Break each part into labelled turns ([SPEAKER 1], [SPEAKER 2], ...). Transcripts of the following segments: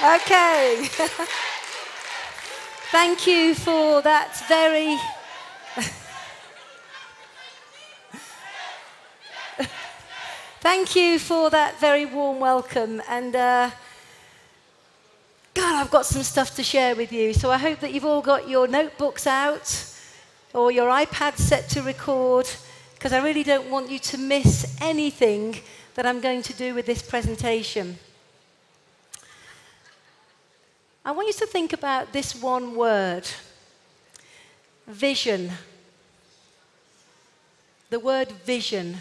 [SPEAKER 1] Okay. Thank you for that very... Thank you for that very warm welcome. And God, I've got some stuff to share with you. So I hope that you've all got your notebooks out or your iPad set to record, because I really don't want you to miss anything that I'm going to do with this presentation. I want you to think about this one word, vision. The word vision.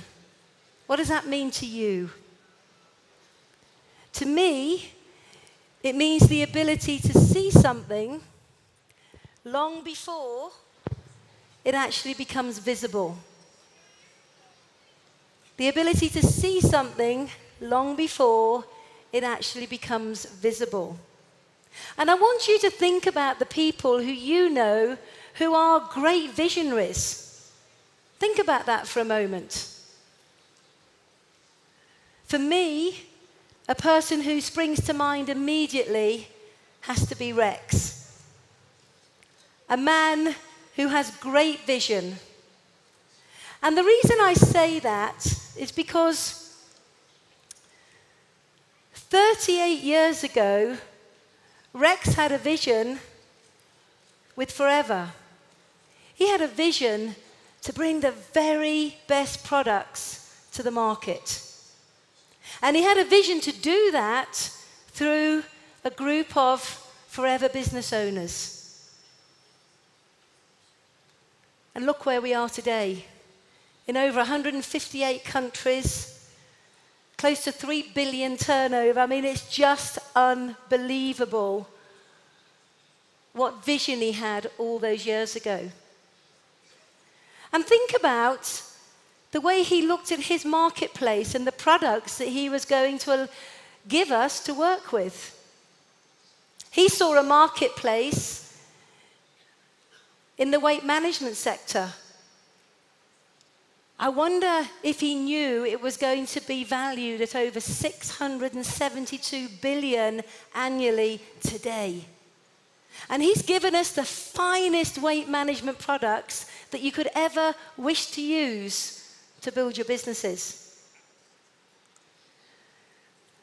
[SPEAKER 1] What does that mean to you? To me, it means the ability to see something long before it actually becomes visible. The ability to see something long before it actually becomes visible. And I want you to think about the people who you know who are great visionaries. Think about that for a moment. For me, a person who springs to mind immediately has to be Rex. A man who has great vision. And the reason I say that is because 38 years ago, Rex had a vision with Forever. He had a vision to bring the very best products to the market. And he had a vision to do that through a group of Forever business owners. And look where we are today. In over 158 countries, close to 3 billion turnover. I mean, it's just unbelievable what vision he had all those years ago. And think about the way he looked at his marketplace and the products that he was going to give us to work with. He saw a marketplace in the weight management sector. I wonder if he knew it was going to be valued at over 672 billion annually today. And he's given us the finest weight management products that you could ever wish to use to build your businesses.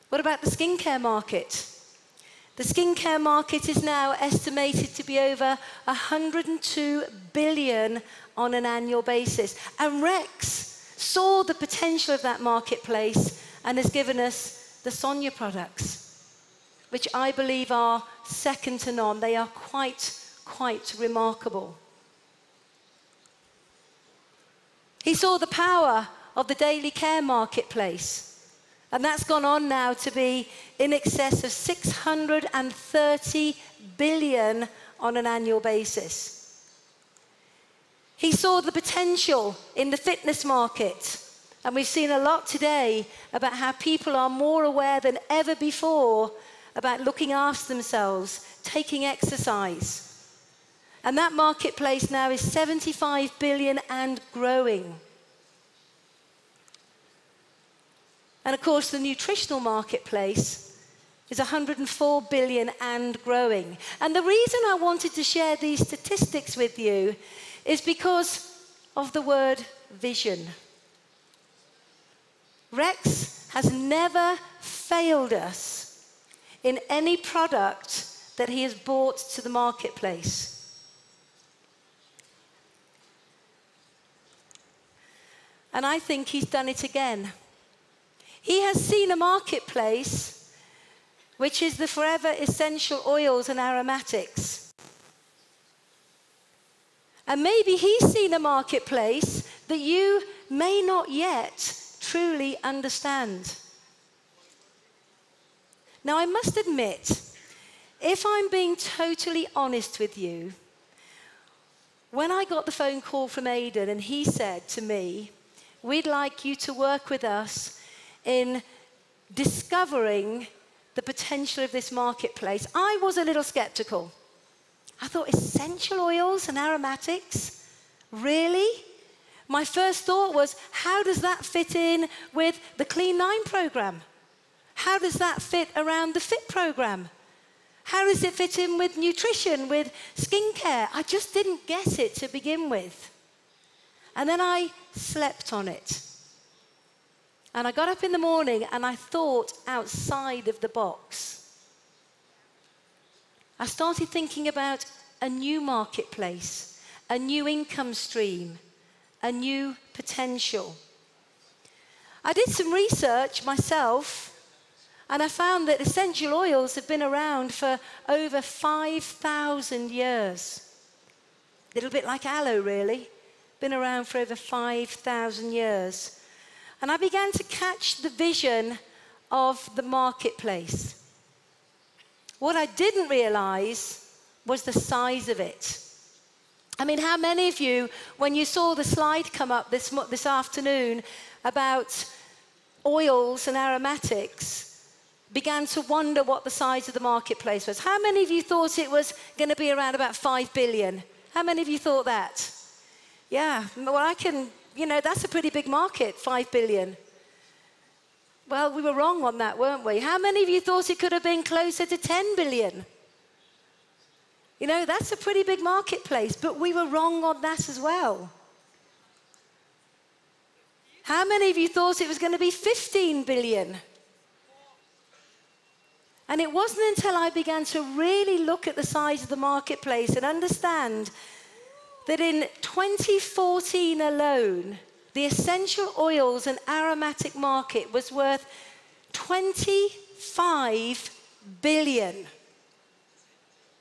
[SPEAKER 1] What about the skincare market? The skincare market is now estimated to be over 102 billion on an annual basis. And Rex saw the potential of that marketplace and has given us the Sonia products, which I believe are second to none. They are quite remarkable. He saw the power of the daily care marketplace, and that's gone on now to be in excess of 630 billion on an annual basis. He saw the potential in the fitness market, and we've seen a lot today about how people are more aware than ever before about looking after themselves, taking exercise. And that marketplace now is 75 billion and growing. And of course, the nutritional marketplace is 104 billion and growing. And the reason I wanted to share these statistics with you is because of the word vision. Rex has never failed us in any product that he has brought to the marketplace. And I think he's done it again. He has seen a marketplace which is the Forever essential oils and aromatics. And maybe he's seen a marketplace that you may not yet truly understand. Now, I must admit, if I'm being totally honest with you, when I got the phone call from Aidan and he said to me, we'd like you to work with us in discovering the potential of this marketplace, I was a little skeptical. I thought, essential oils and aromatics? Really? My first thought was, how does that fit in with the Clean 9 program? How does that fit around the FIT program? How does it fit in with nutrition, with skincare? I just didn't get it to begin with. And then I slept on it. And I got up in the morning and I thought outside of the box. I started thinking about a new marketplace, a new income stream, a new potential. I did some research myself, and I found that essential oils have been around for over 5,000 years. A little bit like aloe, really. Been around for over 5,000 years. And I began to catch the vision of the marketplace. What I didn't realize was the size of it. I mean, how many of you, when you saw the slide come up this afternoon about oils and aromatics, began to wonder what the size of the marketplace was? How many of you thought it was going to be around about 5 billion? How many of you thought that? Yeah, well, that's a pretty big market, 5 billion. Well, we were wrong on that, weren't we? How many of you thought it could have been closer to 10 billion? You know, that's a pretty big marketplace, but we were wrong on that as well. How many of you thought it was going to be 15 billion? And it wasn't until I began to really look at the size of the marketplace and understand that in 2014 alone, the essential oils and aromatic market was worth 25 billion.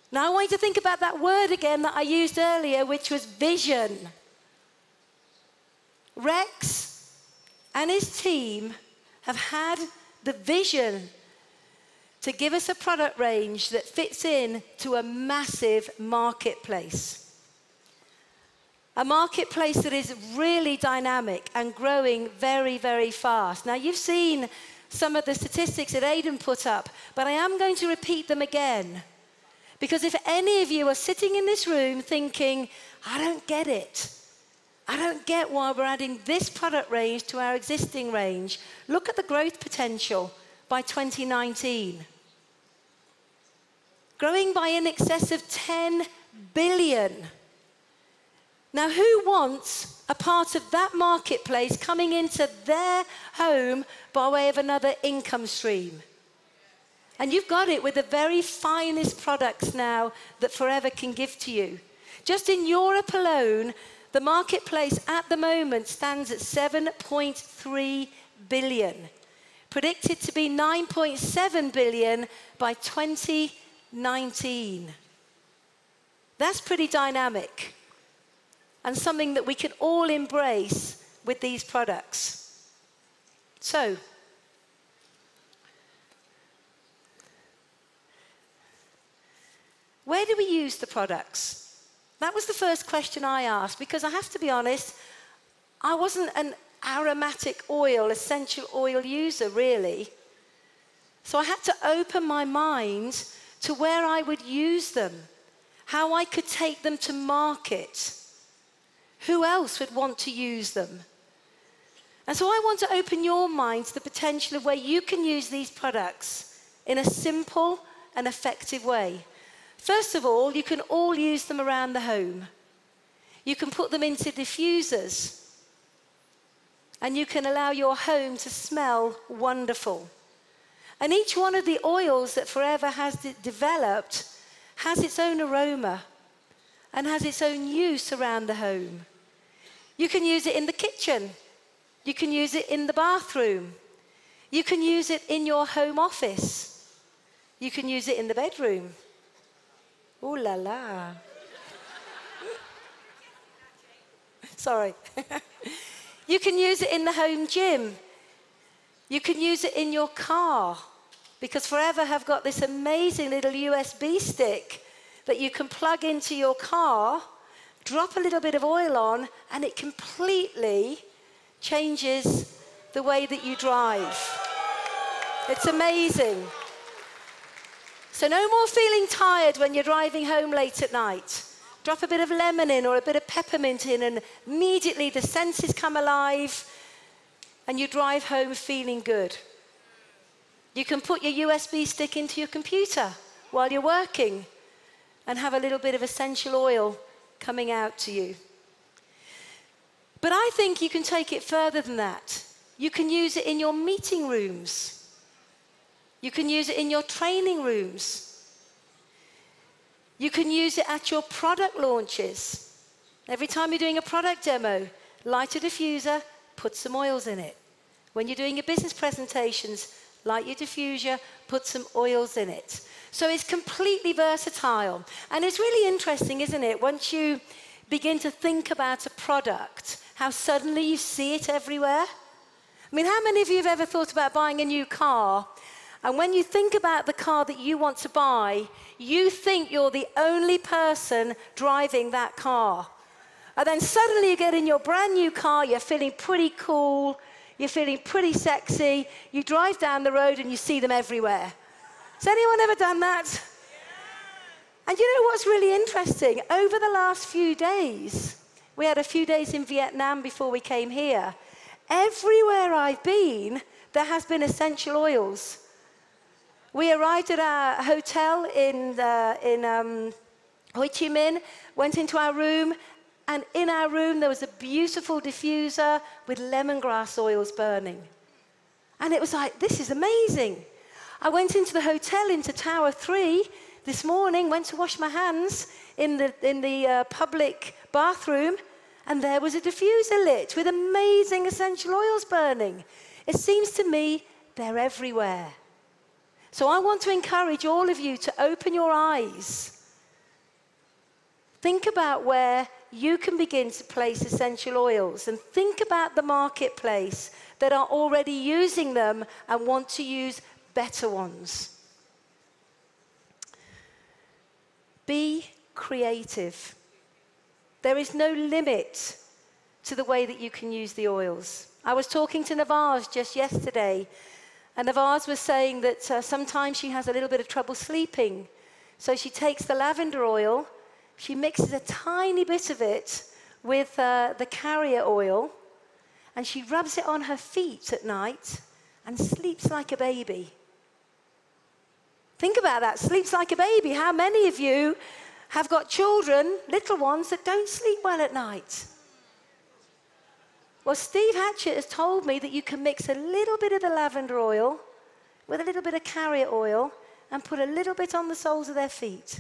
[SPEAKER 1] Now I want you to think about that word again that I used earlier, which was vision. Rex and his team have had the vision to give us a product range that fits in to a massive marketplace. A marketplace that is really dynamic and growing very, very fast. Now, you've seen some of the statistics that Aidan put up, but I am going to repeat them again. Because if any of you are sitting in this room thinking, I don't get it. I don't get why we're adding this product range to our existing range. Look at the growth potential by 2019. Growing by in excess of 10 billion. Now, who wants a part of that marketplace coming into their home by way of another income stream? And you've got it with the very finest products now that Forever can give to you. Just in Europe alone, the marketplace at the moment stands at 7.3 billion. Predicted to be 9.7 billion by 2019. That's pretty dynamic. And something that we can all embrace with these products. So, where do we use the products? That was the first question I asked, because I have to be honest, I wasn't an aromatic oil, essential oil user, really. So I had to open my mind to where I would use them, how I could take them to market. Who else would want to use them? And so I want to open your mind to the potential of where you can use these products in a simple and effective way. First of all, you can all use them around the home. You can put them into diffusers, and you can allow your home to smell wonderful. And each one of the oils that Forever has developed has its own aroma and has its own use around the home. You can use it in the kitchen. You can use it in the bathroom. You can use it in your home office. You can use it in the bedroom. Ooh la la. Sorry. You can use it in the home gym. You can use it in your car, because Forever have got this amazing little USB stick that you can plug into your car, drop a little bit of oil on, and it completely changes the way that you drive. It's amazing. So no more feeling tired when you're driving home late at night. Drop a bit of lemon in or a bit of peppermint in, and immediately the senses come alive and you drive home feeling good. You can put your USB stick into your computer while you're working and have a little bit of essential oil coming out to you. But I think you can take it further than that. You can use it in your meeting rooms. You can use it in your training rooms. You can use it at your product launches. Every time you're doing a product demo, light a diffuser, put some oils in it. When you're doing your business presentations, light your diffuser, put some oils in it. So it's completely versatile. And it's really interesting, isn't it, once you begin to think about a product, how suddenly you see it everywhere. I mean, how many of you have ever thought about buying a new car? And when you think about the car that you want to buy, you think you're the only person driving that car. And then suddenly you get in your brand new car, you're feeling pretty cool, you're feeling pretty sexy, you drive down the road and you see them everywhere. Has anyone ever done that? And you know what's really interesting? Over the last few days, we had a few days in Vietnam before we came here. Everywhere I've been, there has been essential oils. We arrived at our hotel in Ho Chi Minh, went into our room, and in our room there was a beautiful diffuser with lemongrass oils burning. And it was like, this is amazing. I went into the hotel, into Tower 3 this morning, went to wash my hands in the public bathroom, and there was a diffuser lit with amazing essential oils burning. It seems to me they're everywhere. So I want to encourage all of you to open your eyes. Think about where you can begin to place essential oils, and think about the marketplace that are already using them and want to use better ones. Be creative. There is no limit to the way that you can use the oils. I was talking to Navaz just yesterday, and Navaz was saying that sometimes she has a little bit of trouble sleeping. So she takes the lavender oil, she mixes a tiny bit of it with the carrier oil, and she rubs it on her feet at night and sleeps like a baby. Think about that, sleeps like a baby. How many of you have got children, little ones, that don't sleep well at night? Well, Steve Hatchett has told me that you can mix a little bit of the lavender oil with a little bit of carrier oil and put a little bit on the soles of their feet.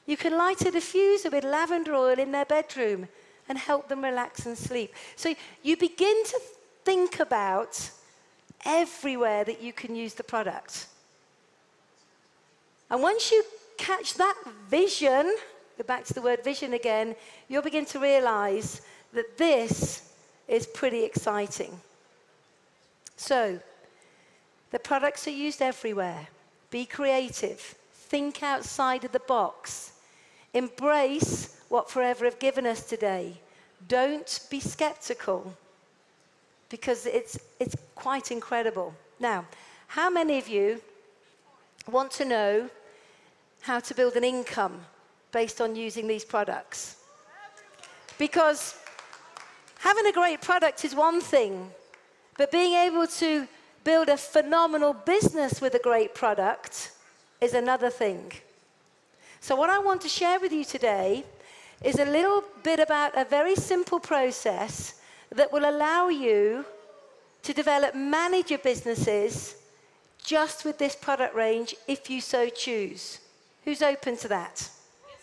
[SPEAKER 1] You can light a diffuser with lavender oil in their bedroom and help them relax and sleep. So you begin to think about everywhere that you can use the product. And once you catch that vision, go back to the word vision again, you'll begin to realize that this is pretty exciting. So, the products are used everywhere. Be creative. Think outside of the box. Embrace what Forever have given us today. Don't be skeptical, because it's quite incredible. Now, how many of you want to know how to build an income based on using these products? Because having a great product is one thing, but being able to build a phenomenal business with a great product is another thing. So what I want to share with you today is a little bit about a very simple process that will allow you to develop, manage your businesses just with this product range if you so choose. Who's open to that?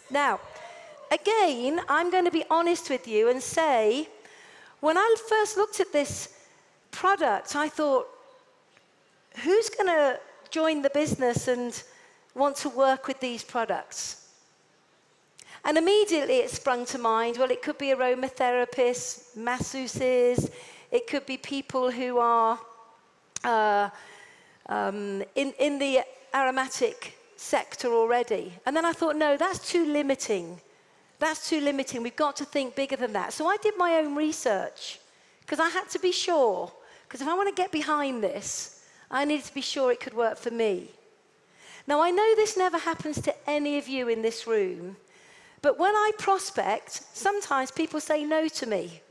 [SPEAKER 1] Now, again, I'm going to be honest with you and say, when I first looked at this product, I thought, who's going to join the business and want to work with these products? And immediately it sprung to mind, well, it could be aromatherapists, masseuses, it could be people who are in the aromatic sector already. And then I thought, no, that's too limiting. That's too limiting. We've got to think bigger than that. So I did my own research, because I had to be sure. Because if I want to get behind this, I needed to be sure it could work for me. Now, I know this never happens to any of you in this room, but when I prospect, sometimes people say no to me.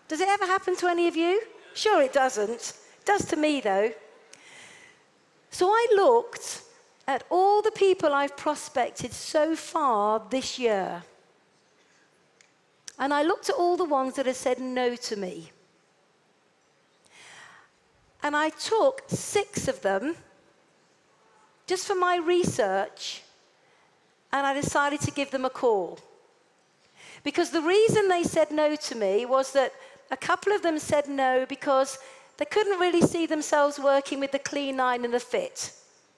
[SPEAKER 1] Does it ever happen to any of you? Sure it doesn't. It does to me, though. So I looked at all the people I've prospected so far this year. And I looked at all the ones that had said no to me. And I took 6 of them, just for my research, and I decided to give them a call. Because the reason they said no to me was that a couple of them said no because they couldn't really see themselves working with the clean line and the fit.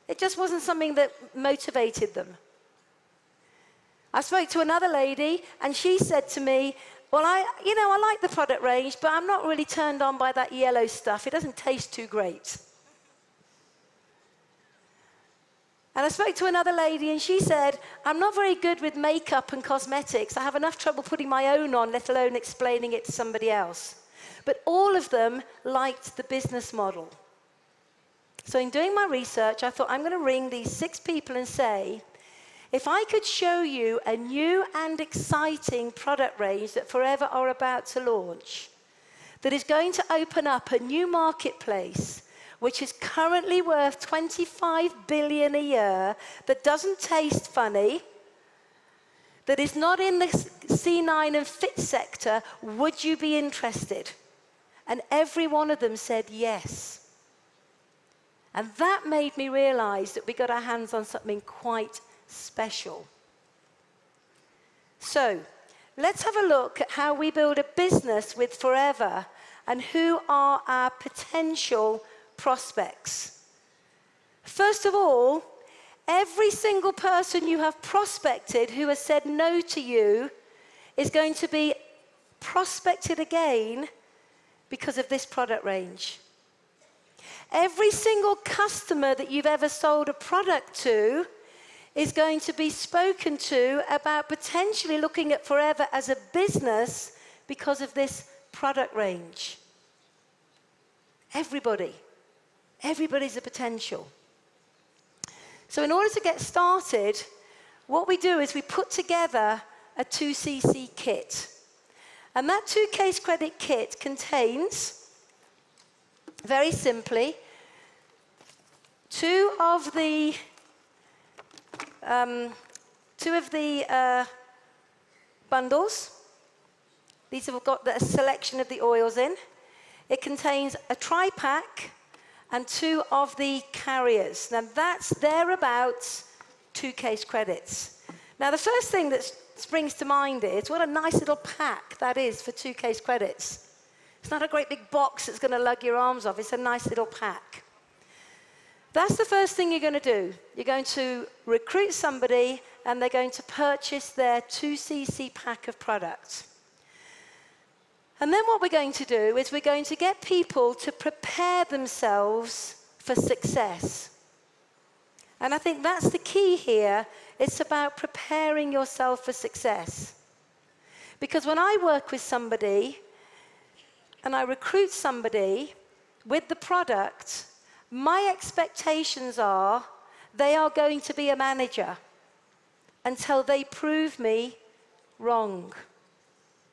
[SPEAKER 1] It just wasn't something that motivated them. I spoke to another lady, and she said to me, well, I like the product range, but I'm not really turned on by that yellow stuff. It doesn't taste too great. And I spoke to another lady, and she said, I'm not very good with makeup and cosmetics. I have enough trouble putting my own on, let alone explaining it to somebody else. But all of them liked the business model. So in doing my research, I thought, I'm going to ring these 6 people and say, if I could show you a new and exciting product range that Forever are about to launch, that is going to open up a new marketplace, which is currently worth 25 billion a year, that doesn't taste funny, that is not in the C9 and fit sector, would you be interested? And every one of them said yes. And that made me realize that we got our hands on something quite special. So, let's have a look at how we build a business with Forever and who are our potential prospects. First of all, every single person you have prospected who has said no to you is going to be prospected again because of this product range. Every single customer that you've ever sold a product to is going to be spoken to about potentially looking at Forever as a business because of this product range. Everybody. Everybody's a potential. So in order to get started, what we do is we put together a 2cc kit. And that 2 case credit kit contains, very simply, 2 of the bundles. These have got a selection of the oils in. It contains a tri-pack and 2 of the carriers. Now that's thereabouts 2 case credits. Now the first thing that springs to mind is what a nice little pack that is for 2 case credits. It's not a great big box that's going to lug your arms off. It's a nice little pack. That's the first thing you're going to do. You're going to recruit somebody, and they're going to purchase their 2cc pack of products. And then what we're going to do is we're going to get people to prepare themselves for success. And I think that's the key here. It's about preparing yourself for success. Because when I work with somebody and I recruit somebody with the product, my expectations are they are going to be a manager until they prove me wrong.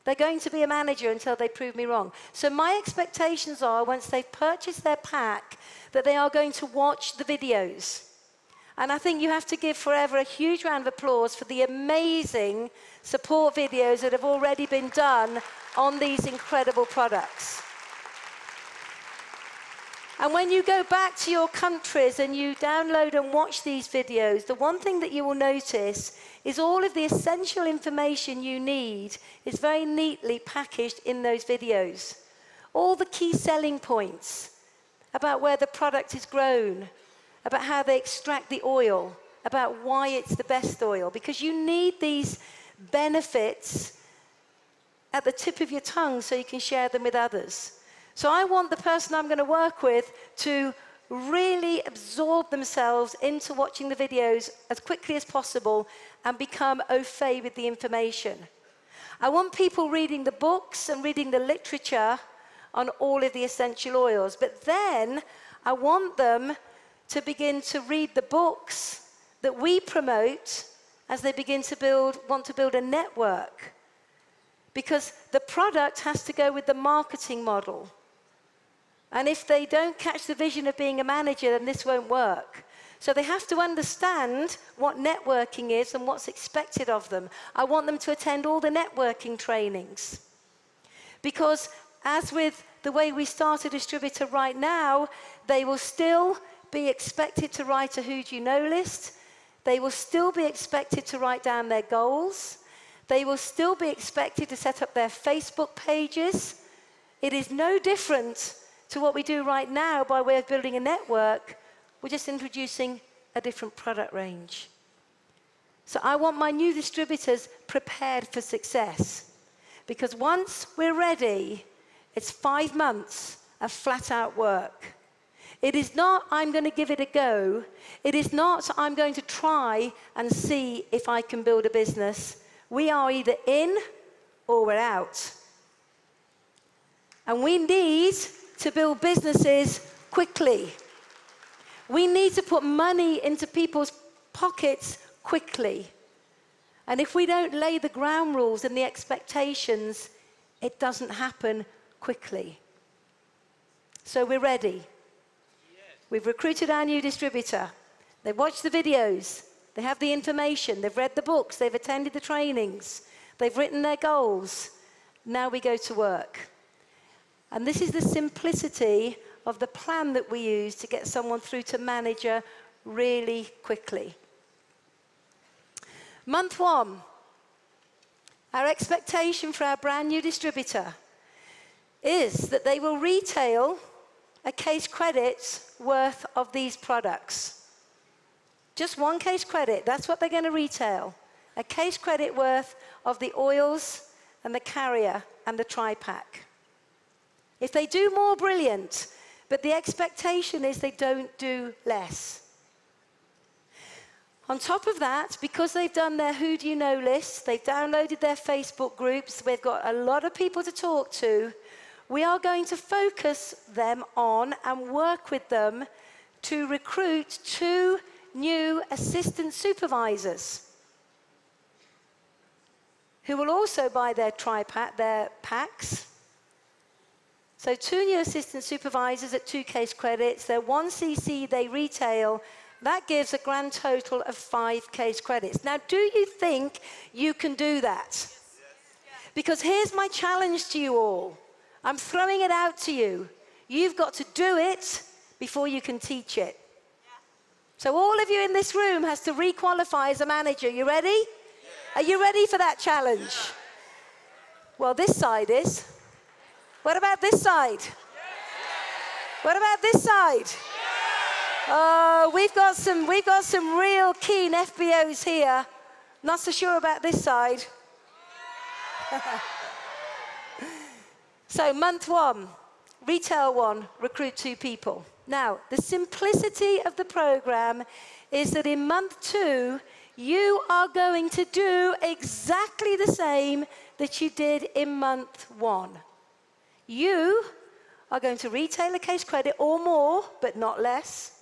[SPEAKER 1] They're going to be a manager until they prove me wrong. So my expectations are, once they've purchased their pack, that they are going to watch the videos. And I think you have to give Forever a huge round of applause for the amazing support videos that have already been done on these incredible products. And when you go back to your countries and you download and watch these videos, the one thing that you will notice is all of the essential information you need is very neatly packaged in those videos. All the key selling points about where the product is grown, about how they extract the oil, about why it's the best oil, because you need these benefits at the tip of your tongue so you can share them with others. So I want the person I'm going to work with to really absorb themselves into watching the videos as quickly as possible and become au fait with the information. I want people reading the books and reading the literature on all of the essential oils, but then I want them to begin to read the books that we promote as they begin to want to build a network. Because the product has to go with the marketing model. And if they don't catch the vision of being a manager, then this won't work. So they have to understand what networking is and what's expected of them. I want them to attend all the networking trainings. Because as with the way we start a distributor right now, they will still be expected to write a who do you know list. They will still be expected to write down their goals. They will still be expected to set up their Facebook pages. It is no different to what we do right now by way of building a network. We're just introducing a different product range. So I want my new distributors prepared for success. Because once we're ready, it's 5 months of flat-out work. It is not, I'm going to give it a go. It is not, I'm going to try and see if I can build a business. We are either in or we're out. And we need to build businesses quickly. We need to put money into people's pockets quickly. And if we don't lay the ground rules and the expectations, it doesn't happen quickly. So we're ready. We've recruited our new distributor. They've watched the videos. They have the information. They've read the books. They've attended the trainings. They've written their goals. Now we go to work. And this is the simplicity of the plan that we use to get someone through to manager really quickly. Month 1, our expectation for our brand new distributor is that they will retail a case credit worth of these products. Just 1 case credit, that's what they're going to retail. A case credit worth of the oils and the carrier and the tri-pack. If they do more, brilliant, but the expectation is they don't do less. On top of that, because they've done their who do you know lists, they've downloaded their Facebook groups, we've got a lot of people to talk to, we are going to focus them on and work with them to recruit 2 new assistant supervisors who will also buy their tri-pack, their packs. So 2 new assistant supervisors at 2 case credits, they're 1 cc, they retail. That gives a grand total of 5 case credits. Now, do you think you can do that? Yes. Because here's my challenge to you all. I'm throwing it out to you. You've got to do it before you can teach it. Yeah. So all of you in this room has to requalify as a manager. You ready? Yeah. Are you ready for that challenge? Yeah. Well, this side is. What about this side? Yeah. What about this side? Oh, we've got some real keen FBOs here. Not so sure about this side. So month 1, retail 1, recruit 2 people. Now, the simplicity of the program is that in month 2, you are going to do exactly the same that you did in month 1. You are going to retail a case credit or more, but not less.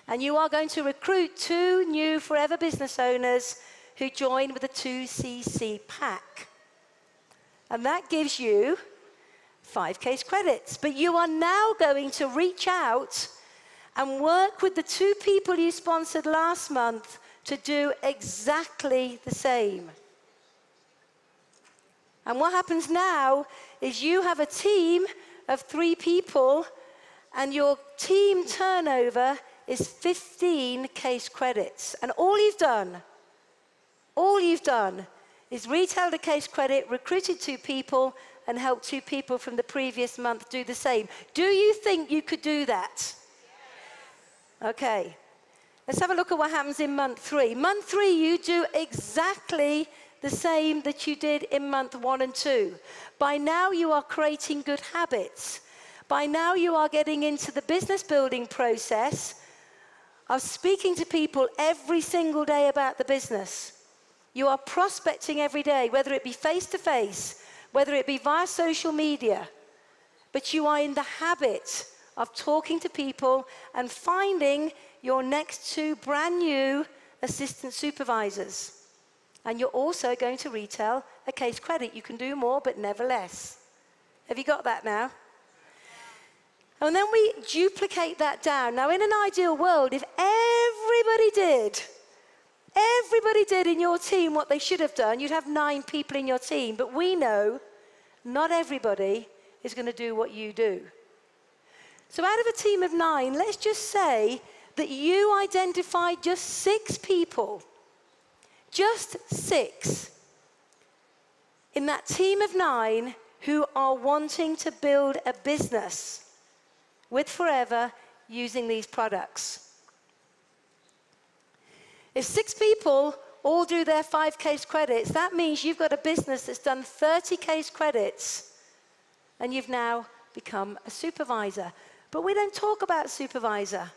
[SPEAKER 1] And you are going to recruit 2 new forever business owners who join with a 2 cc pack. And that gives you 5 case credits. But you are now going to reach out and work with the 2 people you sponsored last month to do exactly the same. And what happens now is you have a team of 3 people, and your team turnover is 15 case credits. And all you've done is retailed a case credit, recruited 2 people, and helped 2 people from the previous month do the same. Do you think you could do that? Yes. Okay. Let's have a look at what happens in month 3. Month 3, you do exactly the same that you did in month 1 and 2. By now, you are creating good habits. By now, you are getting into the business building process of speaking to people every single day about the business. You are prospecting every day, whether it be face-to-face, whether it be via social media. But you are in the habit of talking to people and finding your next 2 brand new assistant supervisors. And you're also going to retail a case credit. You can do more, but never less. Have you got that now? And then we duplicate that down. Now, in an ideal world, if every everybody did in your team what they should have done, you'd have 9 people in your team. But we know not everybody is going to do what you do. So out of a team of 9, let's just say that you identified just 6 people, just 6, in that team of 9 who are wanting to build a business with Forever using these products. If 6 people all do their 5 case credits, that means you've got a business that's done 30 case credits and you've now become a supervisor. But we don't talk about supervisor.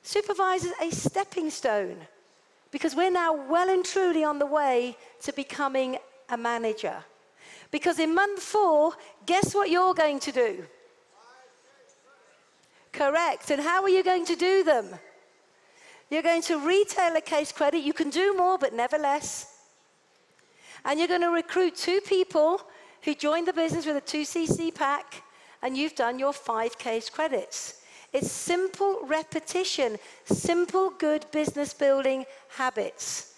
[SPEAKER 1] Supervisor is a stepping stone because we're now well and truly on the way to becoming a manager. Because in month 4, guess what you're going to do? Correct. And how are you going to do them? You're going to retail a case credit. You can do more, but never less. And you're going to recruit 2 people who joined the business with a 2cc pack, and you've done your 5 case credits. It's simple repetition, simple good business building habits.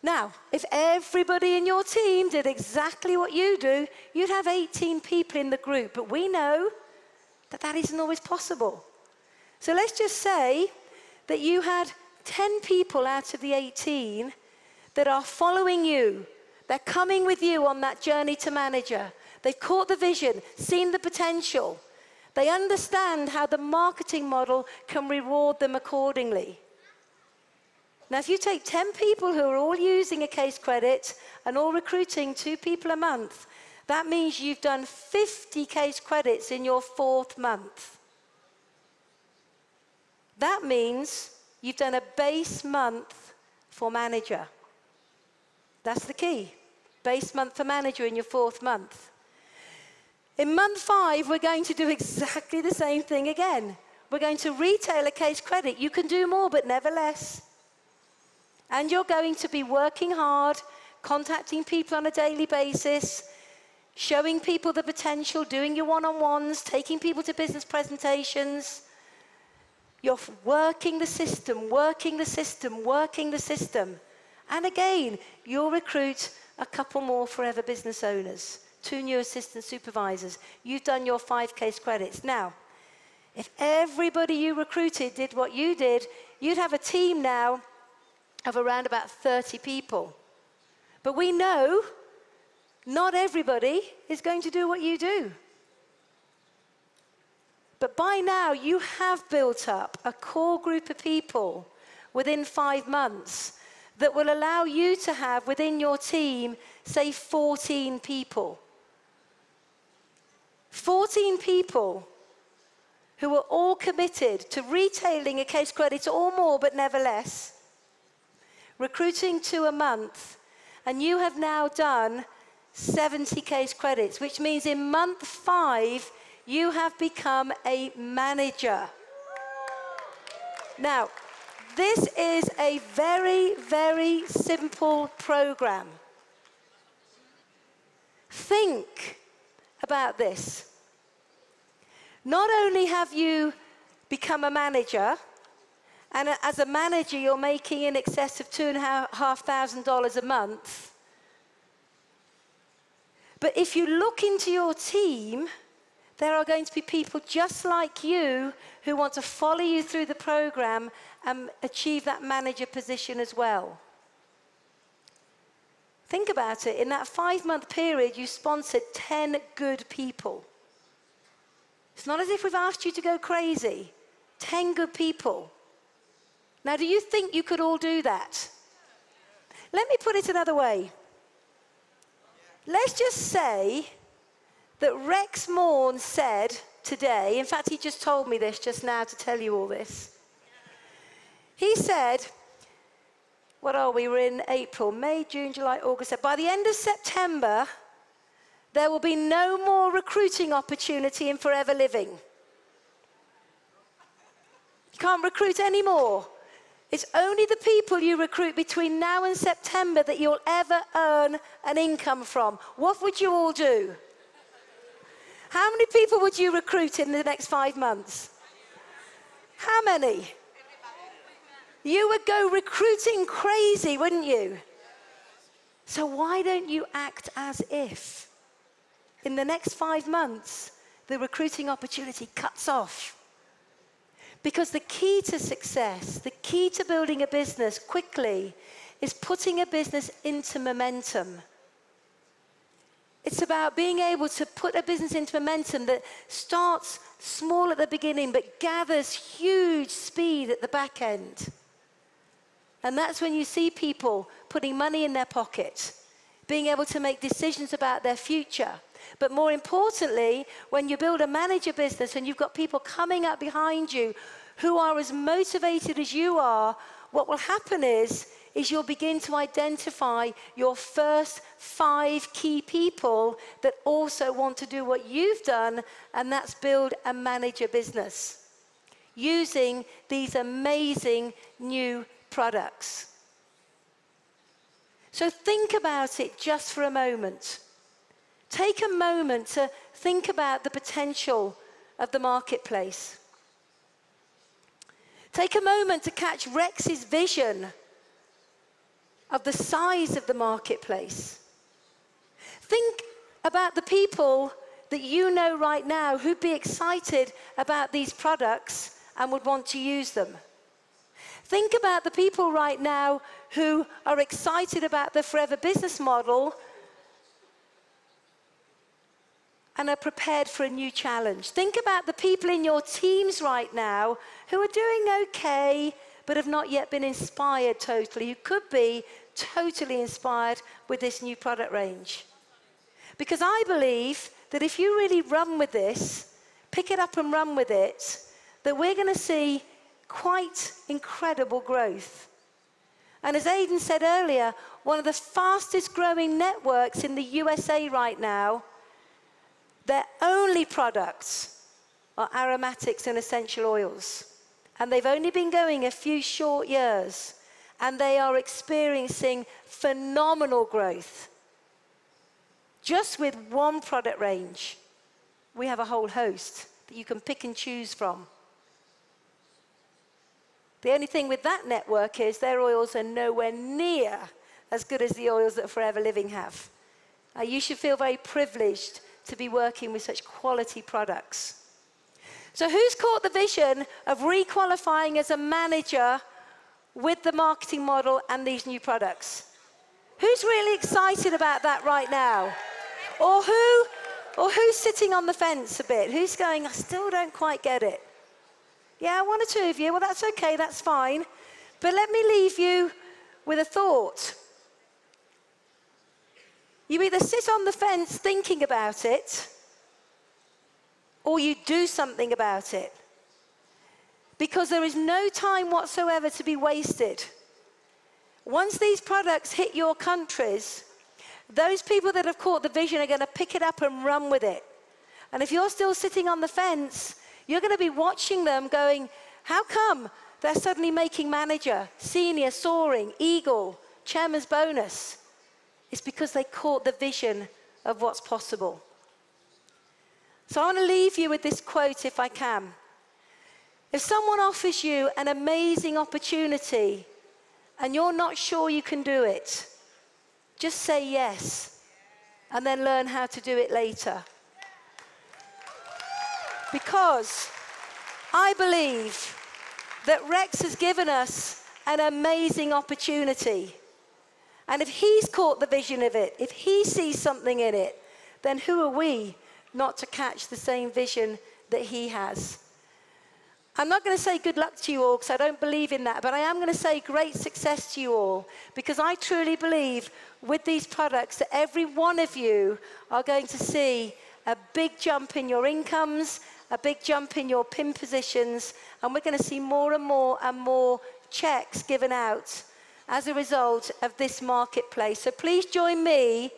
[SPEAKER 1] Now, if everybody in your team did exactly what you do, you'd have 18 people in the group. But we know that that isn't always possible. So let's just say that you had 10 people out of the 18 that are following you. They're coming with you on that journey to manager. They've caught the vision, seen the potential. They understand how the marketing model can reward them accordingly. Now, if you take 10 people who are all using a case credit and all recruiting 2 people a month, that means you've done 50 case credits in your 4th month. That means you've done a base month for manager. That's the key. Base month for manager in your 4th month. In month 5, we're going to do exactly the same thing again. We're going to retail a case credit. You can do more, but never less. And you're going to be working hard, contacting people on a daily basis, showing people the potential, doing your one-on-ones, taking people to business presentations. You're working the system, working the system, working the system. And again, you'll recruit a couple more Forever business owners, 2 new assistant supervisors. You've done your 5 case credits. Now, if everybody you recruited did what you did, you'd have a team now of around about 30 people. But we know not everybody is going to do what you do. But by now, you have built up a core group of people within 5 months that will allow you to have within your team, say, 14 people. 14 people who are all committed to retailing a case credit or more, but never less. Recruiting 2 a month, and you have now done 70 case credits, which means in month 5, you have become a manager. Now, this is a very, very simple program. Think about this. Not only have you become a manager, and as a manager, you're making in excess of $2,500 a month. But if you look into your team, there are going to be people just like you who want to follow you through the program and achieve that manager position as well. Think about it. In that 5-month period, you sponsored 10 good people. It's not as if we've asked you to go crazy. 10 good people. Now, do you think you could all do that? Let me put it another way. Let's just say that Rex Morn said today, in fact, he just told me this just now to tell you all this. He said, what are we? We're in April, May, June, July, August. By the end of September, there will be no more recruiting opportunity in Forever Living. You can't recruit anymore. It's only the people you recruit between now and September that you'll ever earn an income from. What would you all do? How many people would you recruit in the next 5 months? How many? You would go recruiting crazy, wouldn't you? So why don't you act as if in the next 5 months, the recruiting opportunity cuts off? Because the key to success, the key to building a business quickly is putting a business into momentum. It's about being able to put a business into momentum that starts small at the beginning but gathers huge speed at the back end. And that's when you see people putting money in their pocket, being able to make decisions about their future. But more importantly, when you build a manager business and you've got people coming up behind you who are as motivated as you are, what will happen is you'll begin to identify your first 5 key people that also want to do what you've done, and that's build and manage a business using these amazing new products. So think about it just for a moment. Take a moment to think about the potential of the marketplace. Take a moment to catch Rex's vision of the size of the marketplace. Think about the people that you know right now who'd be excited about these products and would want to use them. Think about the people right now who are excited about the Forever business model and are prepared for a new challenge. Think about the people in your teams right now who are doing okay, but have not yet been inspired totally, who could be totally inspired with this new product range. Because I believe that if you really run with this, pick it up and run with it, that we're going to see quite incredible growth. And as Aidan said earlier, one of the fastest growing networks in the USA right now, their only products are aromatics and essential oils. And they've only been going a few short years, and they are experiencing phenomenal growth. Just with one product range, we have a whole host that you can pick and choose from. The only thing with that network is their oils are nowhere near as good as the oils that Forever Living have. You should feel very privileged to be working with such quality products. So who's caught the vision of re-qualifying as a manager with the marketing model and these new products? Who's really excited about that right now? Or who's sitting on the fence a bit? Who's going, I still don't quite get it? Yeah, 1 or 2 of you. Well, that's okay, that's fine. But let me leave you with a thought. You either sit on the fence thinking about it, or you do something about it. Because there is no time whatsoever to be wasted. Once these products hit your countries, those people that have caught the vision are going to pick it up and run with it. And if you're still sitting on the fence, you're going to be watching them going, how come they're suddenly making manager, senior, soaring, eagle, chairman's bonus? It's because they caught the vision of what's possible. So I want to leave you with this quote if I can. If someone offers you an amazing opportunity and you're not sure you can do it, just say yes and then learn how to do it later. Because I believe that Rex has given us an amazing opportunity. And if he's caught the vision of it, if he sees something in it, then who are we not to catch the same vision that he has? I'm not going to say good luck to you all because I don't believe in that, but I am going to say great success to you all because I truly believe with these products that every one of you are going to see a big jump in your incomes, a big jump in your PIN positions, and we're going to see more and more checks given out as a result of this marketplace. So please join me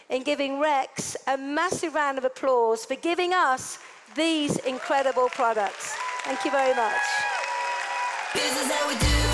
[SPEAKER 1] in giving Rex a massive round of applause for giving us these incredible products. Thank you very much.
[SPEAKER 2] This is how we do.